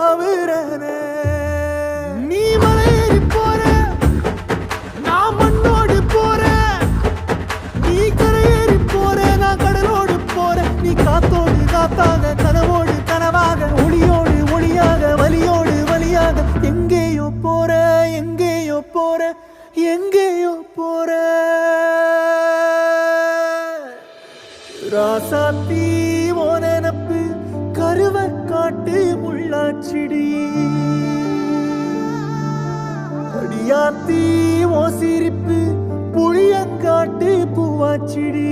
தாவுறனே நீ மலையேறி போற நான் மண்ணோடு போறேன் நீ கரையேறி போற நான் கடலோடு போறேன் நீ காத்தோடு காத்தாக கனவோடு கனவாக ஒளியோடு ஒளியாக வலியோடு வலியாக எங்கேயோ போற எங்கேயோ போற எங்கேயோ போற ராசாத்தி ஓ நினப்பு கருவ காட்டு முள்ளாச்சிடி அடியாத்தி ஓ சிரிப்பு புளியங்காட்டு பூவாச்சிடி